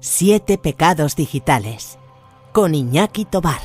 Siete pecados digitales, con Iñaki Tobar.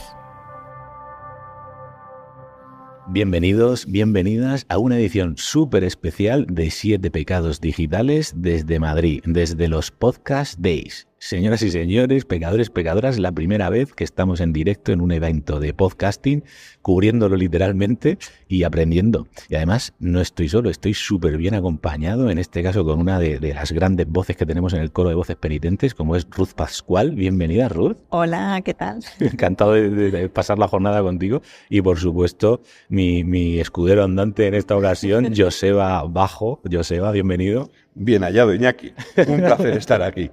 Bienvenidos, bienvenidas a una edición súper especial de Siete pecados digitales desde Madrid, desde los Podcast Days. Señoras y señores, pecadores, pecadoras, la primera vez que estamos en directo en un evento de podcasting, cubriéndolo literalmente y aprendiendo. Y además no estoy solo, estoy súper bien acompañado, en este caso con una de las grandes voces que tenemos en el coro de voces penitentes, como es Ruth Pascual. Bienvenida, Ruth. Hola, ¿qué tal? Encantado de pasar la jornada contigo. Y por supuesto, mi escudero andante en esta ocasión, Joseba Bajo. Joseba, bienvenido. Bien hallado, Iñaki. Un placer estar aquí.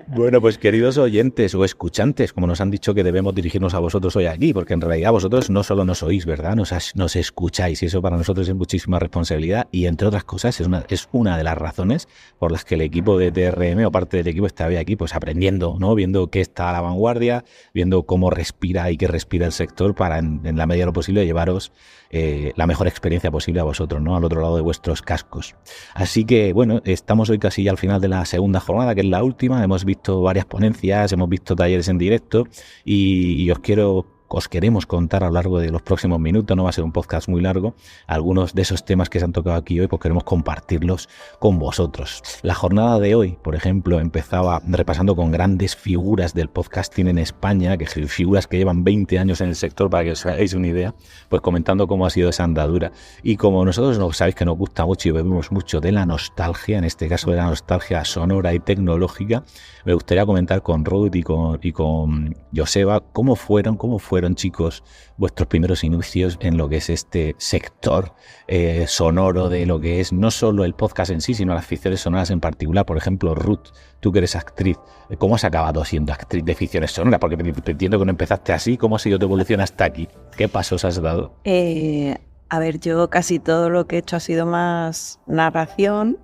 Bueno, pues queridos oyentes o escuchantes, como nos han dicho que debemos dirigirnos a vosotros hoy aquí, porque en realidad vosotros no solo nos oís, ¿verdad? Nos escucháis y eso para nosotros es muchísima responsabilidad y entre otras cosas es una de las razones por las que el equipo de TRM o parte del equipo está hoy aquí pues aprendiendo, ¿no? Viendo qué está a la vanguardia, viendo cómo respira y qué respira el sector para en la medida de lo posible llevaros la mejor experiencia posible a vosotros, ¿no? Al otro lado de vuestros cascos. Así que, bueno, estamos hoy casi ya al final de la segunda jornada, que es la última. Hemos visto varias ponencias, hemos visto talleres en directo y os queremos contar a lo largo de los próximos minutos, no va a ser un podcast muy largo, algunos de esos temas que se han tocado aquí hoy, pues queremos compartirlos con vosotros. La jornada de hoy, por ejemplo, empezaba repasando con grandes figuras del podcasting en España, que figuras que llevan 20 años en el sector, para que os hagáis una idea, pues comentando cómo ha sido esa andadura. Y como nosotros sabéis que nos gusta mucho y bebemos mucho de la nostalgia, en este caso de la nostalgia sonora y tecnológica, me gustaría comentar con Ruth y con Joseba cómo fueron, chicos, vuestros primeros inicios en lo que es este sector sonoro de lo que es no solo el podcast en sí, sino las ficciones sonoras en particular. Por ejemplo, Ruth, tú que eres actriz, ¿cómo has acabado siendo actriz de ficciones sonoras? Porque te entiendo que no empezaste así. ¿Cómo ha sido tu evolución hasta aquí? ¿Qué pasos has dado? A ver, yo casi todo lo que he hecho ha sido más narración.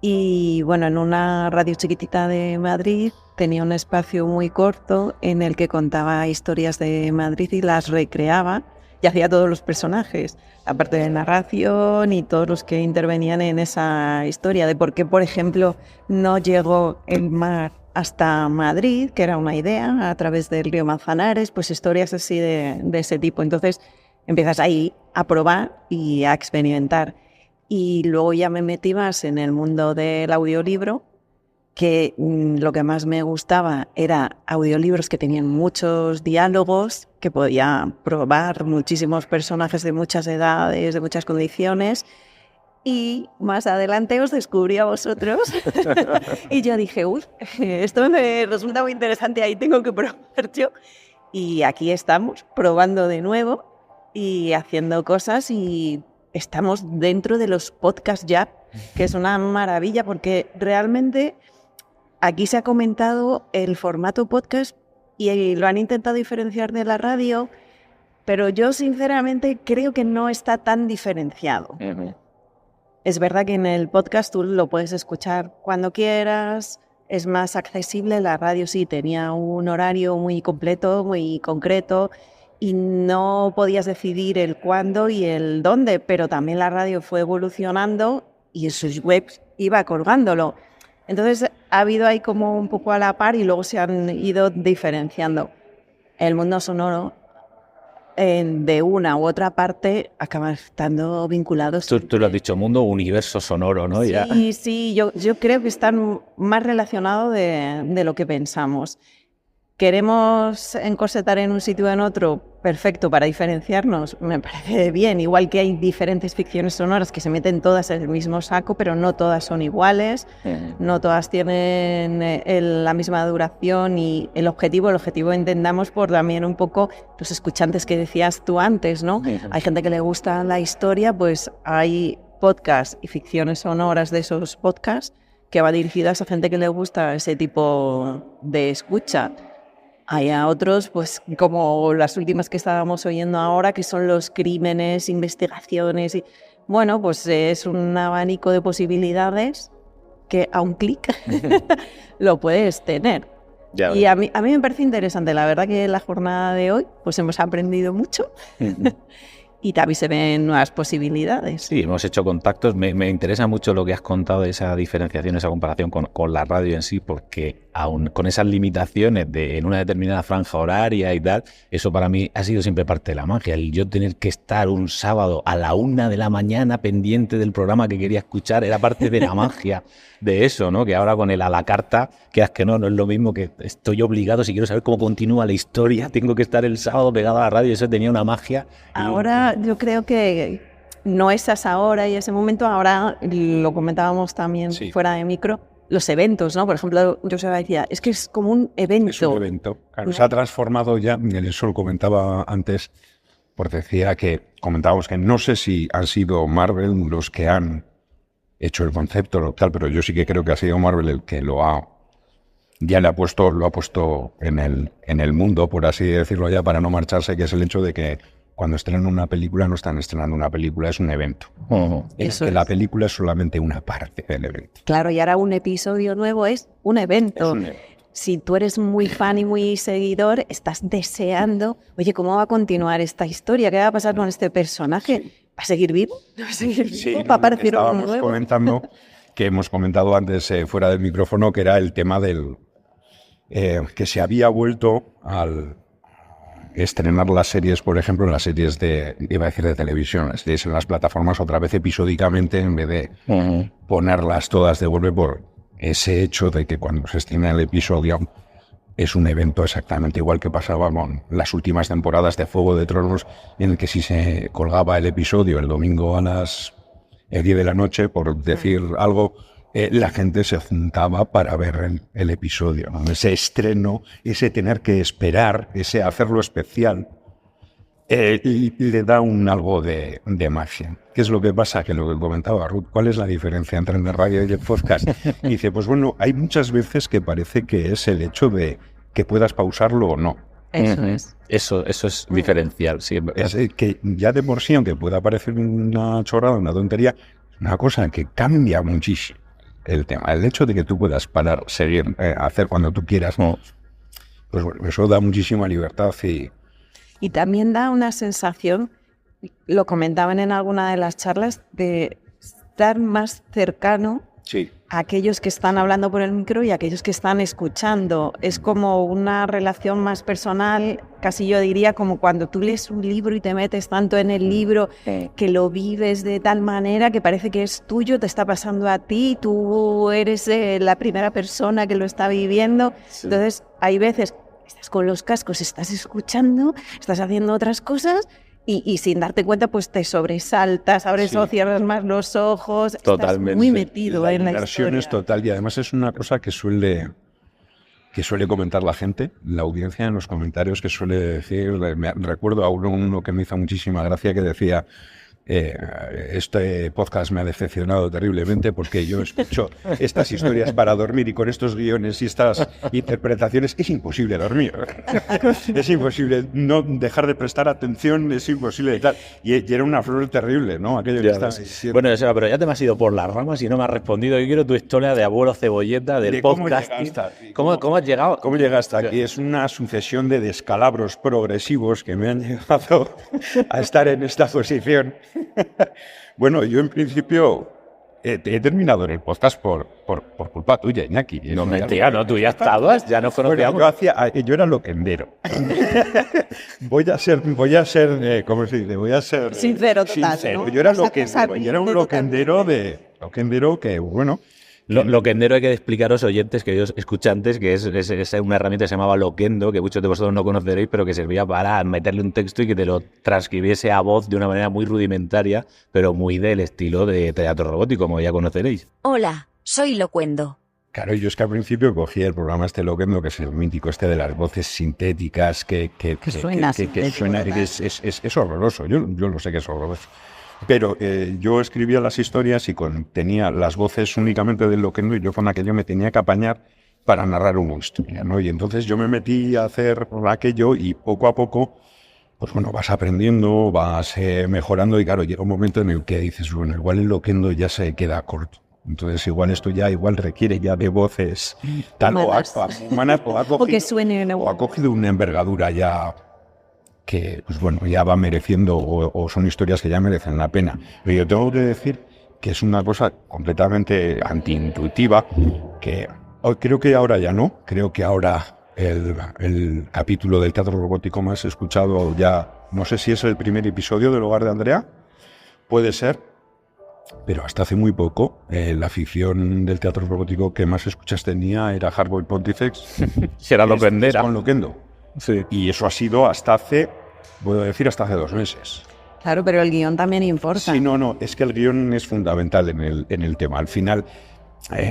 Y bueno, en una radio chiquitita de Madrid tenía un espacio muy corto en el que contaba historias de Madrid y las recreaba y hacía todos los personajes, la parte de narración y todos los que intervenían en esa historia, de por qué, por ejemplo, no llegó el mar hasta Madrid, que era una idea, a través del río Manzanares, pues historias así de ese tipo. Entonces empiezas ahí a probar y a experimentar. Y luego ya me metí más en el mundo del audiolibro, que lo que más me gustaba era audiolibros que tenían muchos diálogos, que podía probar muchísimos personajes de muchas edades, de muchas condiciones. Y más adelante os descubrí a vosotros y yo dije, esto me resulta muy interesante, ahí tengo que probar yo. Y aquí estamos probando de nuevo y haciendo cosas y estamos dentro de los podcasts ya, que es una maravilla porque realmente aquí se ha comentado el formato podcast y lo han intentado diferenciar de la radio, pero yo sinceramente creo que no está tan diferenciado. Uh-huh. Es verdad que en el podcast tú lo puedes escuchar cuando quieras, es más accesible. La radio sí tenía un horario muy completo, muy concreto, y no podías decidir el cuándo y el dónde, pero también la radio fue evolucionando y en sus webs iba colgándolo. Entonces ha habido ahí como un poco a la par y luego se han ido diferenciando. El mundo sonoro de una u otra parte acaba estando vinculados. Tú lo has dicho, mundo, universo sonoro, ¿no? Sí, ya. Sí, yo creo que están más relacionados de lo que pensamos. ¿Queremos encorsetar en un sitio o en otro? Perfecto, para diferenciarnos, me parece bien. Igual que hay diferentes ficciones sonoras que se meten todas en el mismo saco, pero no todas son iguales, no todas tienen la misma duración y el objetivo entendamos por también un poco los escuchantes que decías tú antes, ¿no? Hay gente que le gusta la historia, pues hay podcasts y ficciones sonoras de esos podcasts que va dirigidas a gente que le gusta ese tipo de escucha. Hay a otros, pues como las últimas que estábamos oyendo ahora, que son los crímenes, investigaciones. Y, bueno, pues es un abanico de posibilidades que a un clic lo puedes tener. Ya y a mí me parece interesante. La verdad que en la jornada de hoy pues hemos aprendido mucho y también se ven nuevas posibilidades. Sí, hemos hecho contactos. Me interesa mucho lo que has contado de esa diferenciación, esa comparación con la radio en sí, porque aún con esas limitaciones en una determinada franja horaria y tal, eso para mí ha sido siempre parte de la magia. El yo tener que estar un sábado a la 1 de la mañana pendiente del programa que quería escuchar era parte de la magia de eso, ¿no? Que ahora con el a la carta, que es que no es lo mismo, que estoy obligado, si quiero saber cómo continúa la historia, tengo que estar el sábado pegado a la radio. Eso tenía una magia. Ahora yo creo que no es esa hora y ese momento. Ahora lo comentábamos también fuera de micro, los eventos, ¿no? Por ejemplo, Joseba decía, es que es como un evento. Es un evento. Claro, ¿no? se ha transformado ya, eso lo comentaba antes, porque decía que comentábamos que no sé si han sido Marvel los que han hecho el concepto tal, pero yo sí que creo que ha sido Marvel el que lo ha puesto en el mundo, por así decirlo ya, para no marcharse, que es el hecho de que cuando estrenan una película no están estrenando una película, es un evento. Eso que es. la película es solamente una parte del evento. Claro, y ahora un episodio nuevo es un evento. Es un evento. Si tú eres muy fan y muy seguidor, estás deseando, oye, ¿cómo va a continuar esta historia? ¿Qué va a pasar con este personaje? ¿Va a seguir vivo? ¿Va a seguir vivo? ¿Va a aparecer uno estábamos nuevo? comentando, que hemos comentado antes fuera del micrófono, que era el tema del que se había vuelto al estrenar las series, por ejemplo, las series de televisión, las series en las plataformas otra vez episódicamente, en vez de ponerlas todas de golpe, por ese hecho de que cuando se estrena el episodio es un evento exactamente igual que pasaba con las últimas temporadas de Juego de Tronos, en el que si se colgaba el episodio el domingo a las 10 de la noche, por decir algo, la gente se juntaba para ver el episodio, ¿no? Ese estreno, ese tener que esperar, ese hacerlo especial, y le da algo de magia. ¿Qué es lo que pasa? Que lo que comentaba Ruth, ¿cuál es la diferencia entre el radio y el podcast? Y dice, pues bueno, hay muchas veces que parece que es el hecho de que puedas pausarlo o no. Eso es. Eso es diferencial, sí. Es que ya de por sí, aunque pueda parecer una chorrada, una tontería, es una cosa que cambia muchísimo el tema. El hecho de que tú puedas parar, seguir, hacer cuando tú quieras, pues bueno, eso da muchísima libertad Y también da una sensación, lo comentaban en alguna de las charlas, de estar más cercano a aquellos que están hablando por el micro y a aquellos que están escuchando. Es como una relación más personal, casi yo diría como cuando tú lees un libro y te metes tanto en el libro que lo vives de tal manera que parece que es tuyo, te está pasando a ti, tú eres la primera persona que lo está viviendo. Entonces hay veces estás con los cascos, estás escuchando, estás haciendo otras cosas y sin darte cuenta pues te sobresaltas, abres o cierras más los ojos. Totalmente. Estás muy metido en la inversión historia. es total, y además es una cosa que suele comentar la gente, la audiencia en los comentarios, que suele decir, recuerdo a uno que me hizo muchísima gracia, que decía, este podcast me ha decepcionado terriblemente porque yo escucho estas historias para dormir y con estos guiones y estas interpretaciones es imposible dormir. Es imposible no dejar de prestar atención, es imposible y tal. Y era una flor terrible, ¿no? Aquello que está diciendo. Bueno, Joseba, pero ya te me has ido por las ramas y no me has respondido. Yo quiero tu historia de abuelo cebolleta, del podcast. ¿Cómo has llegado? ¿Cómo llegaste aquí? Es una sucesión de descalabros progresivos que me han llevado a estar en esta posición. Bueno, yo en principio he terminado en el podcast por culpa tuya, Iñaki. No, mentira, no, tú ya estabas, ya nos conocíamos. Bueno, yo era loquendero. voy a ser, ¿cómo se dice? Voy a ser sincero total, sincero. ¿no? Yo era loquendero, yo era un loquendero que, bueno... Loquendero hay que explicaros, oyentes, queridos escuchantes, que es una herramienta que se llamaba Loquendo, que muchos de vosotros no conoceréis, pero que servía para meterle un texto y que te lo transcribiese a voz de una manera muy rudimentaria, pero muy del estilo de teatro robótico, como ya conoceréis. Hola, soy Loquendo. Claro, yo es que al principio cogí el programa Loquendo, que es el mítico de las voces sintéticas, que suena, es horroroso, yo lo sé que es horroroso. Pero yo escribía las historias y tenía las voces únicamente del Loquendo y yo con aquello me tenía que apañar para narrar una historia, ¿no? Y entonces yo me metí a hacer aquello y poco a poco, pues bueno, vas aprendiendo, vas mejorando y claro, llega un momento en el que dices, bueno, igual el Loquendo ya se queda corto. Entonces igual esto ya requiere ya de voces tal humanas. O ha cogido una envergadura ya pues bueno, ya va mereciendo o son historias que ya merecen la pena. Pero yo tengo que decir que es una cosa completamente antiintuitiva, que creo que ahora ya no, creo que ahora el capítulo del teatro robótico más escuchado ya, no sé si es el primer episodio del Hogar de Andrea, puede ser, pero hasta hace muy poco la ficción del teatro robótico que más escuchas tenía era Hardboiled Pontifex. Será lo vendera. Con Loquendo. Sí. Y eso ha sido hasta hace 2 meses. Claro, pero el guión también importa. Sí, no, es que el guión es fundamental en el tema. Al final,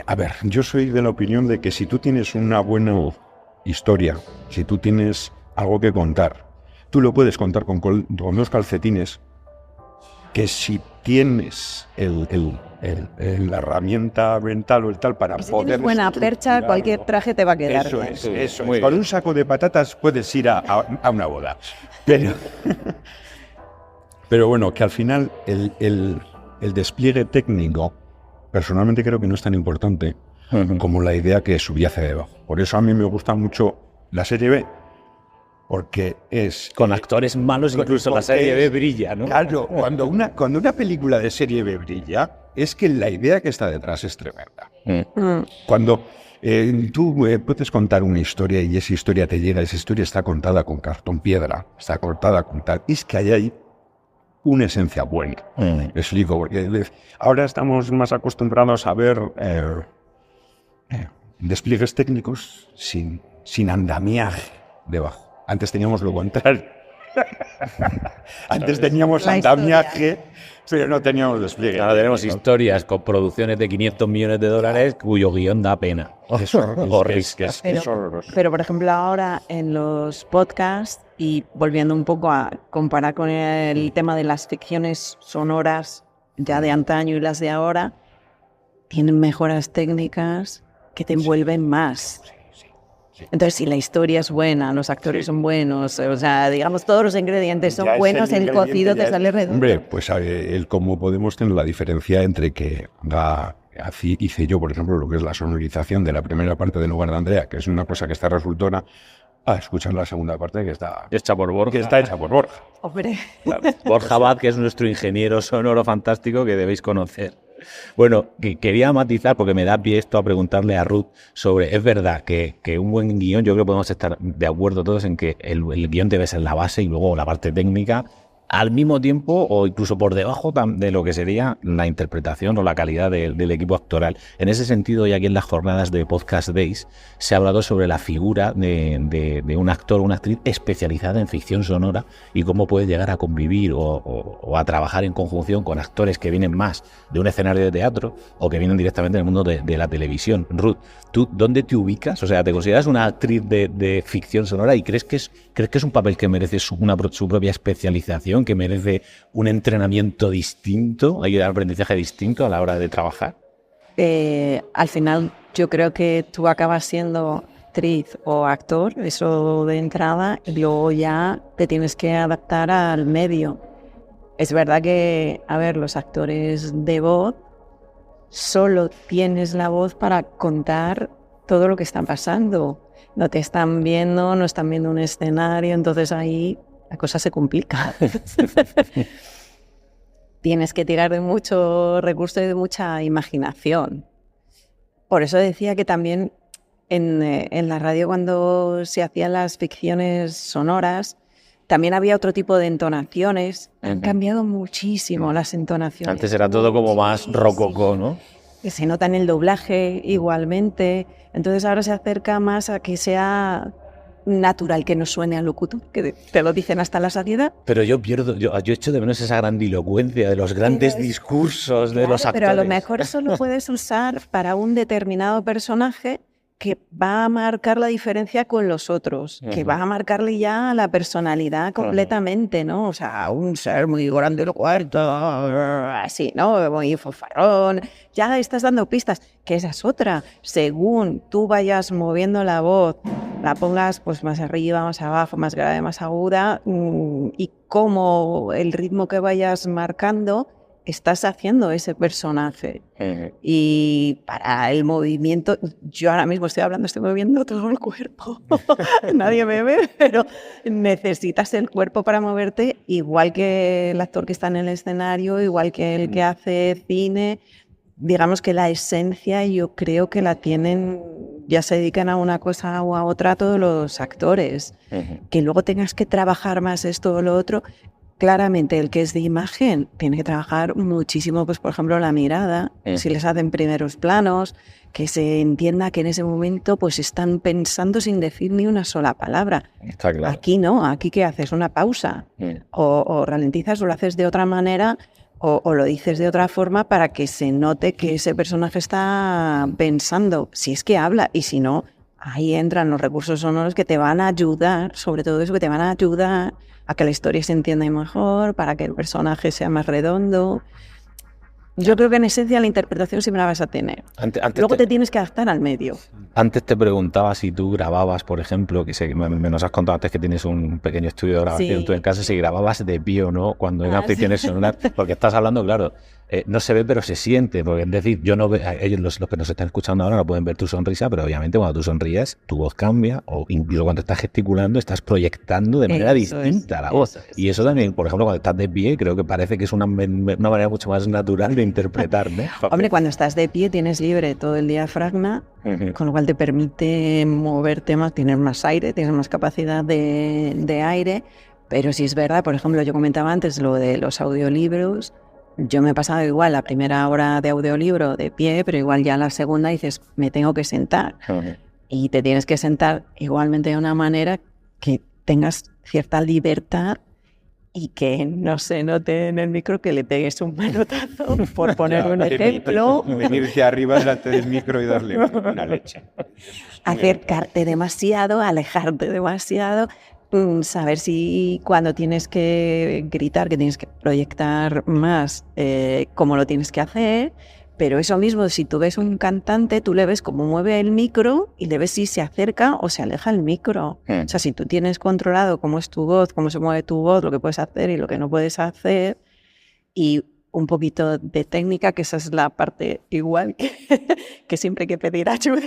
a ver, yo soy de la opinión de que si tú tienes una buena historia, si tú tienes algo que contar, tú lo puedes contar con 2 calcetines, que si tienes la herramienta mental o el tal para Si poder... tienes buena percha, cualquier traje te va a quedar. Eso bien. es. Muy Con bien. un saco de patatas puedes ir a una boda. Pero bueno, que al final el despliegue técnico, personalmente creo que no es tan importante como la idea que subyace debajo. Por eso a mí me gusta mucho la serie B, porque es... Con actores malos, incluso la porque serie B brilla, ¿no? Claro, cuando una película de serie B brilla, es que la idea que está detrás es tremenda. Cuando tú puedes contar una historia y esa historia te llega, esa historia está contada con cartón piedra, está contada con tal, es que hay una esencia buena. Me explico, porque ahora estamos más acostumbrados a ver despliegues técnicos sin andamiaje debajo. Antes teníamos lo contrario. Antes teníamos La andamiaje, pero no teníamos despliegue. Ahora tenemos historias con producciones de 500 millones de dólares cuyo guión da pena. Es horrible. Pero, por ejemplo, ahora en los podcasts, y volviendo un poco a comparar con el tema de las ficciones sonoras ya de antaño y las de ahora, tienen mejoras técnicas que te envuelven más. Entonces, si la historia es buena, los actores son buenos, o sea, digamos, todos los ingredientes son Ya es buenos, el ingrediente, cocido ya te es- sale redondo. Hombre, pues como podemos tener la diferencia entre que así hice yo, por ejemplo, lo que es la sonorización de la primera parte del Hogar de Andrea, que es una cosa que está resultona, a escuchar la segunda parte que está Hecha por Borja. hecha por Borja. Hombre, Borja Abad, que es nuestro ingeniero sonoro fantástico que debéis conocer. Bueno, quería matizar, porque me da pie esto a preguntarle a Ruth sobre, es verdad que un buen guión, yo creo que podemos estar de acuerdo todos en que el guión debe ser la base y luego la parte técnica, al mismo tiempo o incluso por debajo de lo que sería la interpretación o la calidad del equipo actoral. En ese sentido, y aquí en las jornadas de Podcast Days, se ha hablado sobre la figura de un actor o una actriz especializada en ficción sonora y cómo puede llegar a convivir o a trabajar en conjunción con actores que vienen más de un escenario de teatro o que vienen directamente del mundo de la televisión. Ruth, ¿tú dónde te ubicas? O sea, ¿te consideras una actriz de ficción sonora y crees que es un papel que merece su propia especialización, que merece un entrenamiento distinto, hay un aprendizaje distinto a la hora de trabajar? al final yo creo que tú acabas siendo actriz o actor, eso de entrada, y luego ya te tienes que adaptar al medio. Es verdad que, a ver, los actores de voz, solo tienes la voz para contar todo lo que está pasando. No te están viendo, no están viendo un escenario, entonces ahí la cosa se complica. Tienes que tirar de mucho recurso y de mucha imaginación. Por eso decía que también en la radio, cuando se hacían las ficciones sonoras, también había otro tipo de entonaciones. Han cambiado muchísimo las entonaciones. Antes era todo como más rococó, ¿no? Que se nota en el doblaje igualmente. Entonces ahora se acerca más a que sea natural, que no suene a locutor, que te lo dicen hasta la saciedad. Pero yo echo de menos esa grandilocuencia de los grandes discursos de los actores. Pero a lo mejor eso lo puedes usar para un determinado personaje que va a marcar la diferencia con los otros, que va a marcarle ya la personalidad completamente, ¿no? O sea, un ser muy grandilocuente, así, ¿no? Muy fofarrón. Ya estás dando pistas, que esa es otra. Según tú vayas moviendo la voz, la pongas pues más arriba, más abajo, más grave, más aguda, y cómo el ritmo que vayas marcando, estás haciendo ese personaje. Y para el movimiento, yo ahora mismo estoy moviendo todo el cuerpo. Nadie me ve, pero necesitas el cuerpo para moverte, igual que el actor que está en el escenario, igual que el que hace cine. Digamos que la esencia yo creo que la tienen, ya se dedican a una cosa o a otra todos los actores. Que luego tengas que trabajar más esto o lo otro. Claramente el que es de imagen tiene que trabajar muchísimo, pues por ejemplo la mirada, si les hacen primeros planos, que se entienda que en ese momento pues están pensando sin decir ni una sola palabra. Está claro. Aquí no, aquí ¿qué haces? Una pausa. O ralentizas o lo haces de otra manera o lo dices de otra forma para que se note que ese personaje está pensando, si es que habla, y si no, ahí entran los recursos sonoros que te van a ayudar, sobre todo eso, que te van a ayudar a que la historia se entienda mejor, para que el personaje sea más redondo. Yo creo que en esencia la interpretación siempre la vas a tener. Luego te tienes que adaptar al medio. Antes te preguntaba si tú grababas, por ejemplo, que me nos has contado antes que tienes un pequeño estudio de grabación tú en casa, si grababas de pie o no cuando en aficiones sonoras, porque estás hablando, claro, no se ve pero se siente, porque es decir, yo no veo, ellos los que nos están escuchando ahora no pueden ver tu sonrisa, pero obviamente cuando tú sonríes, tu voz cambia, o incluso cuando estás gesticulando, estás proyectando de manera distinta la voz. Y eso también, por ejemplo, cuando estás de pie, creo que parece que es una manera mucho más natural de interpretar, ¿no? Hombre, cuando estás de pie tienes libre todo el diafragma, con lo cual te permite moverte más, tienes más aire, tienes más capacidad de aire, pero si es verdad, por ejemplo, yo comentaba antes lo de los audiolibros. Yo me he pasado igual la primera hora de audiolibro de pie, pero igual ya la segunda dices, me tengo que sentar. Y te tienes que sentar igualmente de una manera que tengas cierta libertad y que no se note en el micro que le pegues un manotazo, por poner un ejemplo. Venirte arriba delante del micro y darle una leche. Acercarte demasiado, alejarte demasiado. Saber si cuando tienes que gritar, que tienes que proyectar más, cómo lo tienes que hacer, pero eso mismo, si tú ves un cantante, tú le ves cómo mueve el micro y le ves si se acerca o se aleja el micro. O sea, si tú tienes controlado cómo es tu voz, cómo se mueve tu voz, lo que puedes hacer y lo que no puedes hacer, y un poquito de técnica, que esa es la parte igual que siempre hay que pedir ayuda,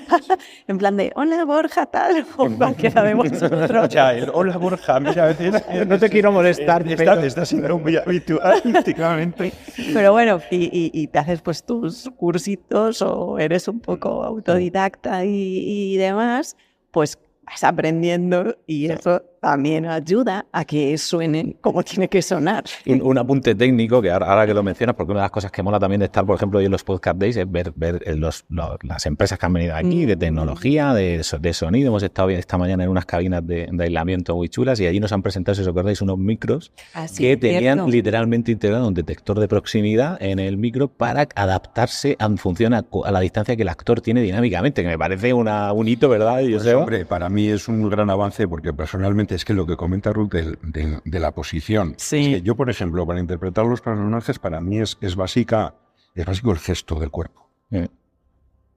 en plan de, hola Borja, tal, o cualquiera de vosotros. Ya, hola Borja, mira, a veces no te quiero molestar, está siendo muy habitual últimamente. Pero bueno, y te haces pues tus cursitos o eres un poco autodidacta y demás, pues vas aprendiendo y eso también ayuda a que suene como tiene que sonar. Un apunte técnico, que ahora que lo mencionas, porque una de las cosas que mola también de estar, por ejemplo, hoy en los Podcast Days es ver las empresas que han venido aquí, de tecnología, de sonido. Hemos estado esta mañana en unas cabinas de aislamiento muy chulas y allí nos han presentado, si os acordáis, unos micros que tenían literalmente integrado un detector de proximidad en el micro para adaptarse en función a la distancia que el actor tiene dinámicamente, que me parece un hito, ¿verdad? Pues, hombre, para mí es un gran avance porque personalmente es que lo que comenta Ruth de la posición. Sí. Es que yo, por ejemplo, para interpretar los personajes, para mí es básico el gesto del cuerpo. Me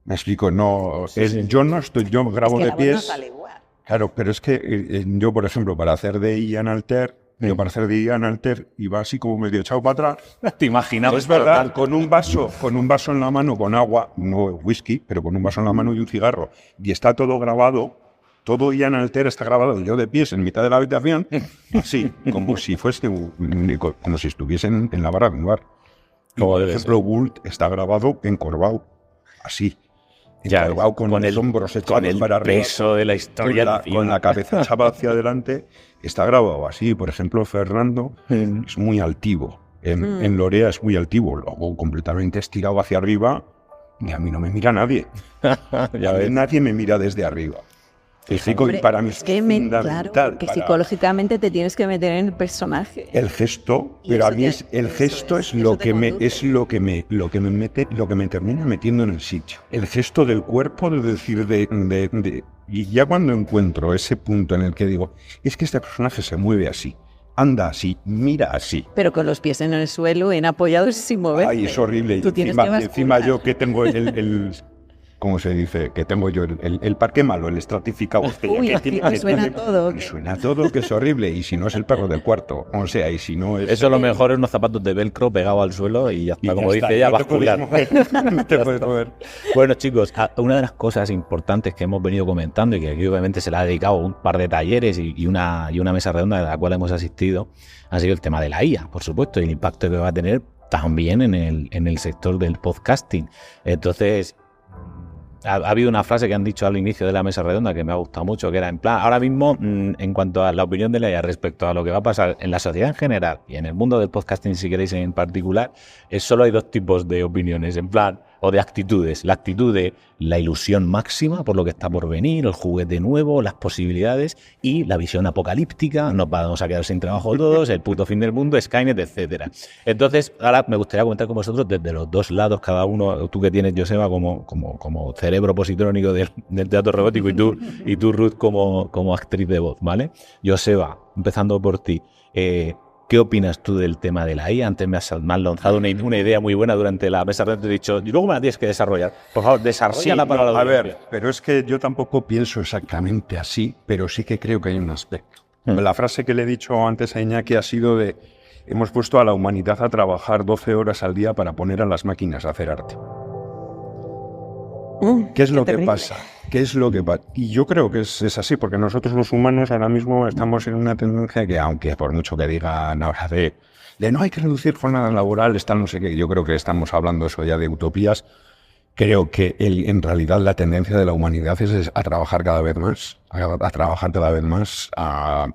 explico, no, yo grabo de pies. No sale igual. Claro, pero es que yo, por ejemplo, para hacer de Ian Alter, iba así como medio echado para atrás. Te imaginabas. Es verdad, con un vaso en la mano, con agua, no whisky, pero con un vaso en la mano y un cigarro. Y está todo grabado. Todo Ian Alter está grabado, yo de pies en mitad de la habitación, así, como si estuviesen en la barra de un bar. Por ejemplo, Wult está grabado encorvado, así. Ya, con los hombros echados para arriba. Peso de la historia. Con la cabeza echada hacia adelante, está grabado así. Por ejemplo, Fernando es muy altivo. En Lorea es muy altivo, luego completamente estirado hacia arriba, y a mí no me mira nadie. Nadie me mira desde arriba. Hombre, y para mí es fundamental. Claro, que psicológicamente te tienes que meter en el personaje. El gesto, pero a mí el gesto es lo que me termina metiendo en el sitio. El gesto del cuerpo, de decir y ya cuando encuentro ese punto en el que digo, es que este personaje se mueve así, anda así, mira así. Pero con los pies en el suelo, en apoyados y sin mover. Ay, es horrible. Tú tienes encima yo que tengo ¿cómo se dice? Que tengo yo el parque malo, el estratificado. Uy, me suena todo. Me suena todo, que es horrible. Y si no es el perro del cuarto, o sea, y si no es... Eso lo mejor es unos zapatos de velcro pegados al suelo y ya está, como dice ella, bascular. No te puedes mover. Bueno, chicos, una de las cosas importantes que hemos venido comentando y que aquí obviamente se le ha dedicado un par de talleres y una mesa redonda a la cual hemos asistido ha sido el tema de la IA, por supuesto, y el impacto que va a tener también en el sector del podcasting. Entonces, ha habido una frase que han dicho al inicio de la mesa redonda que me ha gustado mucho, que era en plan, ahora mismo, en cuanto a la opinión de la IA respecto a lo que va a pasar en la sociedad en general y en el mundo del podcasting, si queréis en particular, solo hay dos tipos de opiniones, en plan, o de actitudes. La actitud de la ilusión máxima por lo que está por venir, el juguete nuevo, las posibilidades, y la visión apocalíptica, nos vamos a quedar sin trabajo todos, el puto fin del mundo, Skynet, etcétera. Entonces, ahora me gustaría comentar con vosotros desde los dos lados, cada uno, tú que tienes, Joseba, como cerebro positrónico del teatro robótico, y tú, Ruth, como actriz de voz, ¿vale? Joseba, empezando por ti, ¿qué opinas tú del tema de la IA? Antes me has lanzado una idea muy buena durante la mesa, te he dicho, y luego me la tienes que desarrollar. Por favor, desarrolla para la audiencia. A ver, pero es que yo tampoco pienso exactamente así, pero sí que creo que hay un aspecto. La frase que le he dicho antes a Iñaki ha sido de, hemos puesto a la humanidad a trabajar 12 horas al día para poner a las máquinas a hacer arte. ¿Qué es lo que pasa? ¿Qué es lo que pasa? Y yo creo que es así, porque nosotros los humanos ahora mismo estamos en una tendencia que, aunque por mucho que digan ahora de no hay que reducir jornada laboral, no sé qué, yo creo que estamos hablando eso ya de utopías. Creo que en realidad la tendencia de la humanidad es a trabajar cada vez más, a trabajar cada vez más, a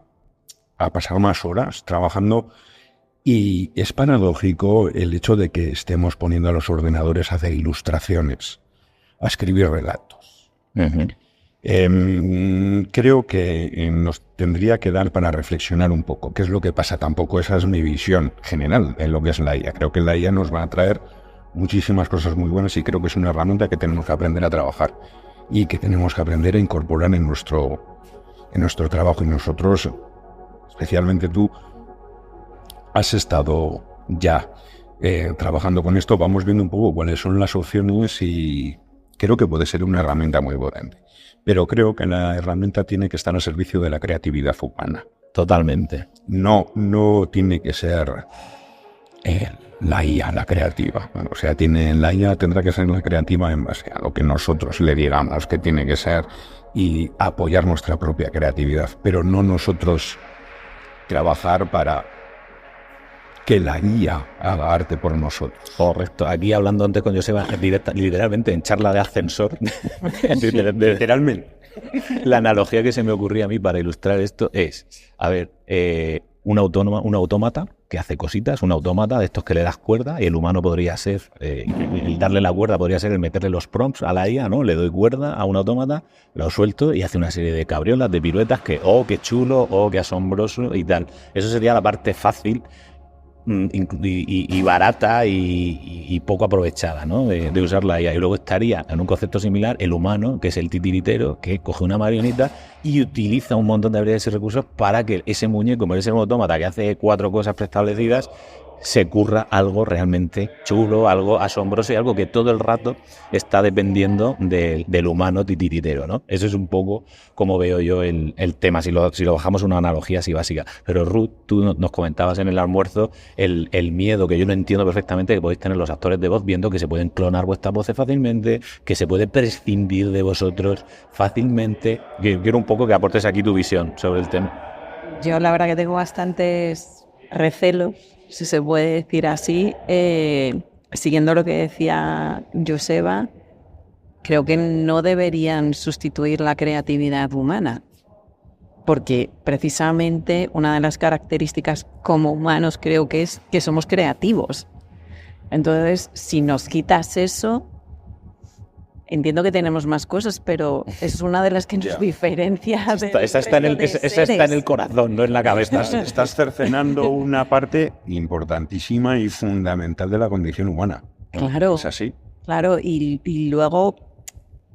pasar más horas trabajando. Y es paradójico el hecho de que estemos poniendo a los ordenadores a hacer ilustraciones, a escribir relatos. Creo que nos tendría que dar para reflexionar un poco qué es lo que pasa. Tampoco esa es mi visión general en lo que es la IA. Creo que la IA nos va a traer muchísimas cosas muy buenas y creo que es una herramienta que tenemos que aprender a trabajar y que tenemos que aprender a incorporar en nuestro trabajo. Y nosotros, especialmente tú, has estado ya trabajando con esto. Vamos viendo un poco cuáles son las opciones y creo que puede ser una herramienta muy potente. Pero creo que la herramienta tiene que estar al servicio de la creatividad humana. Totalmente. No tiene que ser la IA la creativa. O sea, la IA tendrá que ser la creativa en base a lo que nosotros le digamos que tiene que ser y apoyar nuestra propia creatividad. Pero no nosotros trabajar para que la IA haga arte por nosotros. Correcto. Aquí hablando antes con Joseba, literalmente en charla de ascensor. Literalmente. La analogía que se me ocurría a mí para ilustrar esto es, a ver, un autómata que hace cositas, un autómata de estos que le das cuerda, y el humano podría ser, el darle la cuerda podría ser el meterle los prompts a la IA, ¿no? Le doy cuerda a un autómata, lo suelto y hace una serie de cabriolas, de piruetas que, oh, qué chulo, oh, qué asombroso y tal. Eso sería la parte fácil y barata y poco aprovechada, ¿no? de usar la IA. Y luego estaría en un concepto similar el humano, que es el titiritero, que coge una marioneta y utiliza un montón de habilidades y recursos para que ese muñeco, como ese autómata que hace 4 cosas preestablecidas, se curra algo realmente chulo, algo asombroso y algo que todo el rato está dependiendo del humano titiritero, ¿no? Eso es un poco como veo yo el tema, si lo bajamos a una analogía así básica. Pero Ruth, tú nos comentabas en el almuerzo el miedo, que yo lo entiendo perfectamente, que podéis tener los actores de voz viendo que se pueden clonar vuestras voces fácilmente, que se puede prescindir de vosotros fácilmente. Quiero un poco que aportes aquí tu visión sobre el tema. Yo la verdad que tengo bastantes recelos, si se puede decir así, siguiendo lo que decía Joseba, creo que no deberían sustituir la creatividad humana, porque precisamente una de las características como humanos creo que es que somos creativos. Entonces, si nos quitas eso, entiendo que tenemos más cosas, pero es una de las que nos diferencia. Esa está en el corazón, no en la cabeza. Estás cercenando una parte importantísima y fundamental de la condición humana. Claro. Es así. Claro, y luego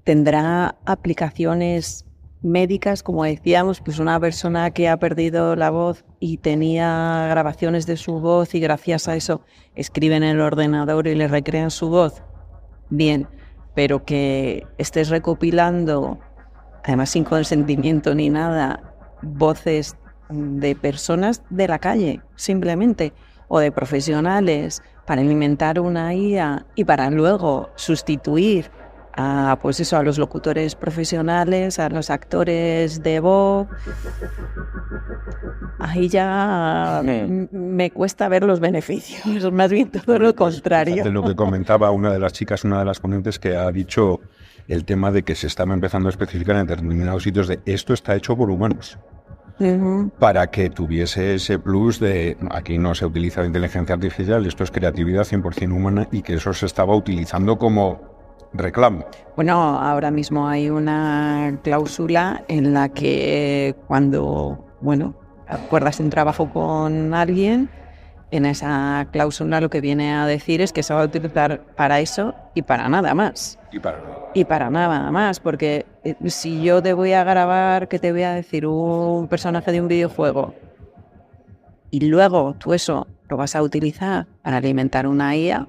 tendrá aplicaciones médicas, como decíamos, pues una persona que ha perdido la voz y tenía grabaciones de su voz y gracias a eso escriben en el ordenador y le recrean su voz. Bien. pero que estés recopilando, además sin consentimiento ni nada, voces de personas de la calle, simplemente, o de profesionales, para alimentar una IA y para luego sustituir a, pues eso, a los locutores profesionales, a los actores de voz. Ahí ya me cuesta ver los beneficios, más bien todo lo contrario. De lo que comentaba una de las chicas, una de las ponentes, que ha dicho el tema de que se estaba empezando a especificar en determinados sitios de esto está hecho por humanos. Para que tuviese ese plus de aquí no se utiliza inteligencia artificial, esto es creatividad 100% humana, y que eso se estaba utilizando como reclamo. Bueno, ahora mismo hay una cláusula en la que cuando, acuerdas un trabajo con alguien, en esa cláusula lo que viene a decir es que se va a utilizar para eso y para nada más. Y para nada más, porque si yo te voy a grabar, ¿qué te voy a decir? Un personaje de un videojuego, y luego tú eso lo vas a utilizar para alimentar una IA,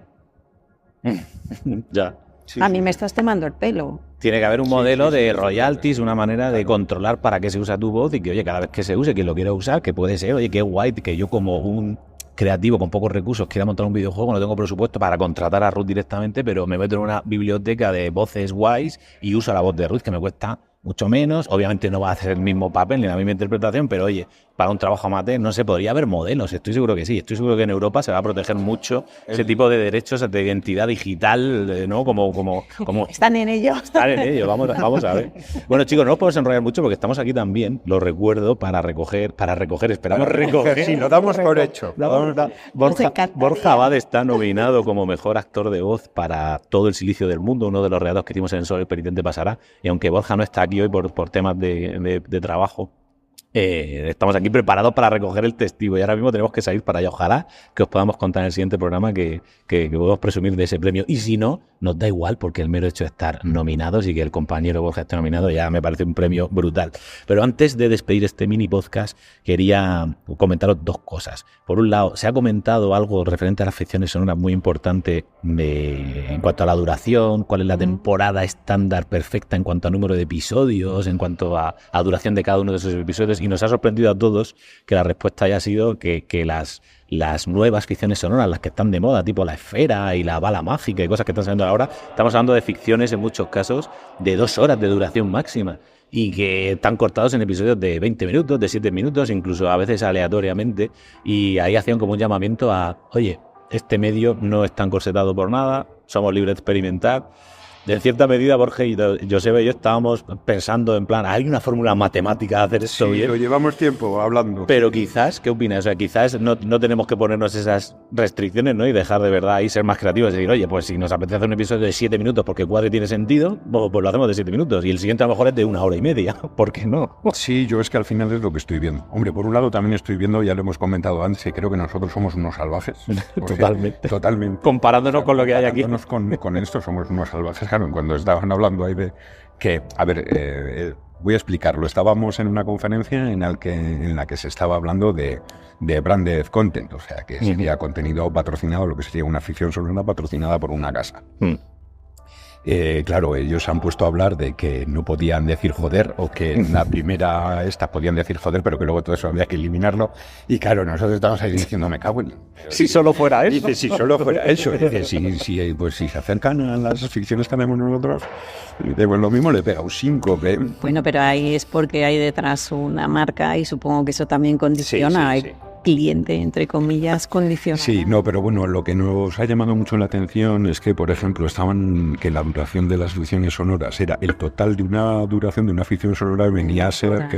Ya. Sí, a mí me estás tomando el pelo. Tiene que haber un modelo de royalties, una manera de controlar para qué se usa tu voz y que, oye, cada vez que se use, quien lo quiera usar, que puede ser, oye, qué guay, que yo como un creativo con pocos recursos quiera montar un videojuego, no tengo presupuesto para contratar a Ruth directamente, pero me meto en una biblioteca de voces guays y uso la voz de Ruth, que me cuesta mucho menos. Obviamente no va a hacer el mismo papel ni la misma interpretación, pero oye, para un trabajo amateur, no sé, podría haber modelos, estoy seguro que sí. Estoy seguro que en Europa se va a proteger mucho ese tipo de derechos de identidad digital, ¿no? Como Están en ello. Están en ello, vamos a ver. Bueno, chicos, no nos podemos enrollar mucho porque estamos aquí también, lo recuerdo, para recoger, esperamos recoger. Sí, lo damos por hecho. Borja Abad está nominado como mejor actor de voz para Todo el Silicio del Mundo, uno de los regalos que hicimos en Sol el Penitente Pasará, y aunque Borja no está aquí hoy por temas de trabajo, estamos aquí preparados para recoger el testigo y ahora mismo tenemos que salir para allá. Ojalá que os podamos contar en el siguiente programa que podamos presumir de ese premio, y si no, nos da igual, porque el mero hecho de estar nominados y que el compañero Borja esté nominado ya me parece un premio brutal. Pero antes de despedir este mini podcast, quería comentaros dos cosas. Por un lado, se ha comentado algo referente a las ficciones sonoras muy importante en cuanto a la duración, cuál es la temporada estándar perfecta en cuanto a número de episodios, en cuanto a duración de cada uno de esos episodios, y nos ha sorprendido a todos que la respuesta haya sido que las nuevas ficciones sonoras, las que están de moda, tipo La Esfera y La Bala Mágica y cosas que están saliendo ahora, estamos hablando de ficciones en muchos casos de 2 horas de duración máxima y que están cortados en episodios de 20 minutos, de 7 minutos, incluso a veces aleatoriamente, y ahí hacían como un llamamiento a, oye, este medio no está encorsetado por nada, somos libres de experimentar. En cierta medida, Borja y Joseba y yo estábamos pensando en plan, hay una fórmula matemática de hacer esto bien. Lo llevamos tiempo hablando. Pero quizás, ¿qué opinas? O sea, quizás no tenemos que ponernos esas restricciones, ¿no? Y dejar de verdad y ser más creativos. Es decir, oye, pues si nos apetece hacer un episodio de 7 minutos porque cuadre tiene sentido, pues lo hacemos de 7 minutos. Y el siguiente a lo mejor es de 1 hora y media. ¿Por qué no? Sí, yo es que al final es lo que estoy viendo. Hombre, por un lado también estoy viendo, ya lo hemos comentado antes, que creo que nosotros somos unos salvajes. Totalmente. Comparándonos con lo que hay aquí. Con esto somos unos salvajes. Claro, cuando estaban hablando ahí de que, a ver, voy a explicarlo. Estábamos en una conferencia en la que se estaba hablando de branded content, o sea, que sería contenido patrocinado, lo que sería una ficción sonora patrocinada por una casa. Claro, ellos se han puesto a hablar de que no podían decir joder, o que en la primera podían decir joder, pero que luego todo eso había que eliminarlo. Y claro, nosotros estábamos ahí diciendo, me cago en... Si solo fuera eso. Dice, si solo fuera eso. Dice, si se acercan a las ficciones que hacemos nosotros, pues lo mismo le pega un 5. Bueno, pero ahí es porque hay detrás una marca y supongo que eso también condiciona. Sí. Cliente, entre comillas, condicionado. Sí, no, pero bueno, lo que nos ha llamado mucho la atención es que, por ejemplo, que la duración de las ficciones sonoras era el total de una duración de una ficción sonora, venía a ser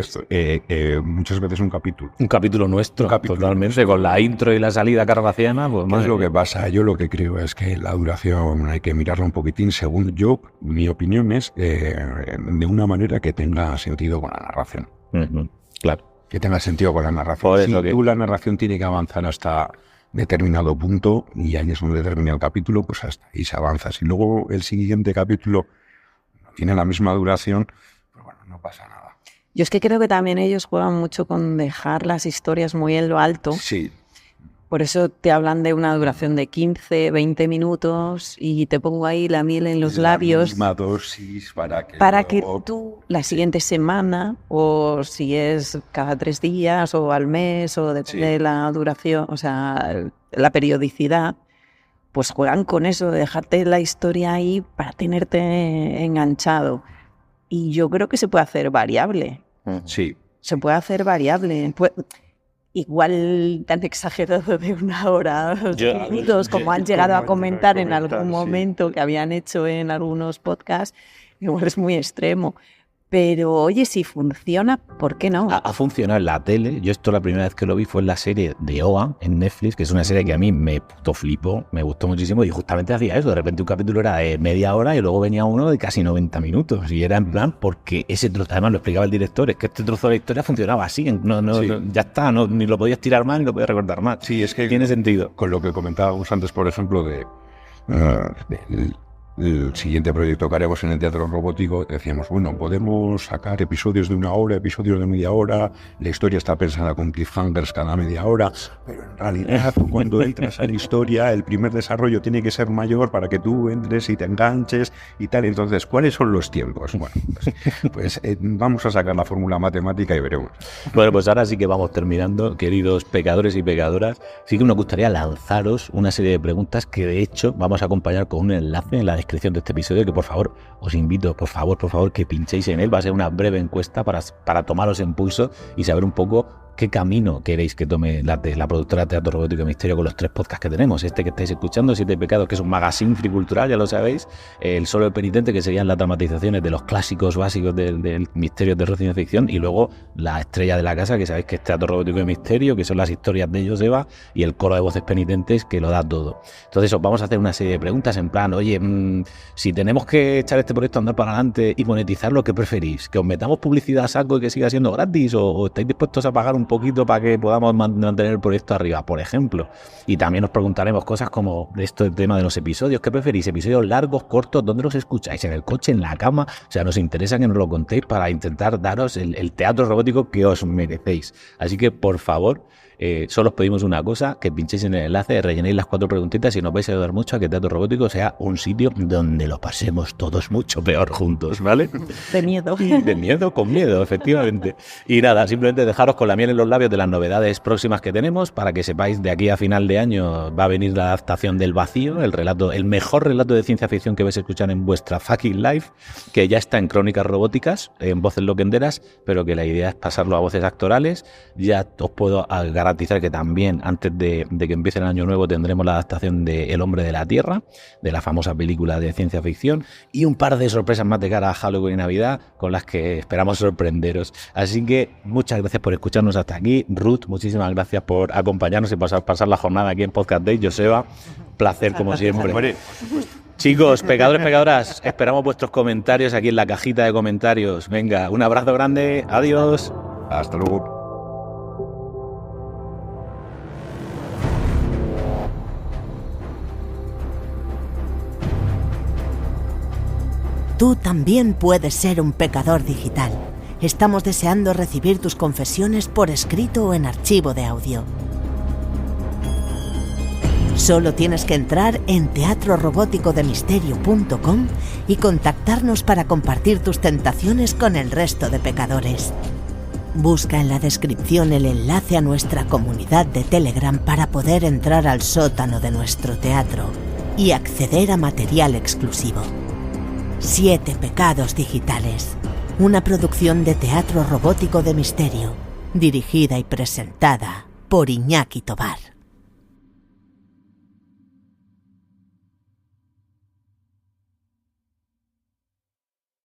muchas veces un capítulo. Un capítulo nuestro, totalmente, con la intro y la salida carvaciana. Pues, ¿qué es lo que pasa? Yo lo que creo es que la duración hay que mirarla un poquitín, según yo, mi opinión es de una manera que tenga sentido con la narración. Claro. Que tenga sentido con la narración. La narración tiene que avanzar hasta determinado punto y ahí es donde termina el capítulo, pues hasta ahí se avanza. Si luego el siguiente capítulo tiene la misma duración, pues bueno, no pasa nada. Yo es que creo que también ellos juegan mucho con dejar las historias muy en lo alto. Sí. Por eso te hablan de una duración de 15, 20 minutos y te pongo ahí la miel en los labios. La misma dosis para que tú la siguiente semana, o si es cada 3 días o al mes, o depende de la duración, o sea, la periodicidad, pues juegan con eso, de dejarte la historia ahí para tenerte enganchado. Y yo creo que se puede hacer variable. Sí. Se puede hacer variable. Igual tan exagerado de 1 hora, 2 minutos, como han llegado a comentar en algún momento, que habían hecho en algunos podcasts, igual es muy extremo. Pero oye, si funciona, ¿por qué no? Ha funcionado en la tele. Yo esto la primera vez que lo vi fue en la serie de OA en Netflix, que es una serie que a mí me puto flipó, me gustó muchísimo y justamente hacía eso. De repente un capítulo era de media hora y luego venía uno de casi 90 minutos y era en plan porque ese trozo, además lo explicaba el director, es que este trozo de la historia funcionaba así, ya está, ni lo podías tirar más ni lo podías recordar más. Sí, es que tiene sentido. Con lo que comentábamos antes, por ejemplo, el siguiente proyecto que haremos en el teatro robótico, decíamos, bueno, podemos sacar episodios de 1 hora, episodios de media hora, la historia está pensada con cliffhangers cada media hora, pero en realidad cuando entras a la historia, el primer desarrollo tiene que ser mayor para que tú entres y te enganches y tal. Entonces, ¿cuáles son los tiempos? Bueno, pues vamos a sacar la fórmula matemática y veremos. Bueno, pues ahora sí que vamos terminando, queridos pecadores y pecadoras. Sí que nos gustaría lanzaros una serie de preguntas que de hecho vamos a acompañar con un enlace en la descripción de este episodio, que por favor os invito, por favor que pinchéis en él. Va a ser una breve encuesta para tomaros en pulso y saber un poco qué camino queréis que tome la productora Teatro Robótico y Misterio con los 3 podcasts que tenemos. Este que estáis escuchando, 7 Pecados, que es un magazine fricultural, ya lo sabéis. El Solo el Penitente, que serían las dramatizaciones de los clásicos básicos del misterio, terror, ciencia ficción. Y luego la estrella de la casa, que sabéis que es Teatro Robótico y Misterio, que son las historias de Joseba, y el coro de voces penitentes, que lo da todo. Entonces os vamos a hacer una serie de preguntas en plan, oye, si tenemos que echar este proyecto a andar para adelante y monetizarlo, ¿qué preferís? ¿Que os metamos publicidad a saco y que siga siendo gratis? ¿O estáis dispuestos a pagar un poquito para que podamos mantener el proyecto arriba, por ejemplo? Y también os preguntaremos cosas como de esto, el tema de los episodios. ¿Qué preferís? ¿Episodios largos, cortos? ¿Dónde los escucháis? ¿En el coche, en la cama? O sea, nos interesa que nos lo contéis para intentar daros el teatro robótico que os merecéis. Así que, por favor, solo os pedimos una cosa, que pinchéis en el enlace, rellenéis las 4 preguntitas y nos vais a ayudar mucho a que Teatro Robótico sea un sitio donde lo pasemos todos mucho peor juntos, ¿vale? De miedo. De miedo, con miedo, efectivamente. Y nada, simplemente dejaros con la miel en los labios de las novedades próximas que tenemos, para que sepáis, de aquí a final de año va a venir la adaptación del Vacío, el mejor relato de ciencia ficción que vais a escuchar en vuestra fucking life, que ya está en Crónicas Robóticas, en voces loquenderas, pero que la idea es pasarlo a voces actorales. Ya os puedo garantizar que también antes de que empiece el año nuevo tendremos la adaptación de El Hombre de la Tierra, de la famosa película de ciencia ficción, y un par de sorpresas más de cara a Halloween y Navidad con las que esperamos sorprenderos. Así que muchas gracias por escucharnos hasta aquí. Ruth, muchísimas gracias por acompañarnos y pasar la jornada aquí en Podcast Day. Joseba, placer como siempre. Chicos, pecadores, pecadoras, esperamos vuestros comentarios aquí en la cajita de comentarios. Venga, un abrazo grande, adiós. Hasta luego. Tú también puedes ser un pecador digital. Estamos deseando recibir tus confesiones por escrito o en archivo de audio. Solo tienes que entrar en teatrorobóticodemisterio.com y contactarnos para compartir tus tentaciones con el resto de pecadores. Busca en la descripción el enlace a nuestra comunidad de Telegram para poder entrar al sótano de nuestro teatro y acceder a material exclusivo. 7 Pecados Digitales, una producción de Teatro Robótico de Misterio, dirigida y presentada por Iñaki Tobar.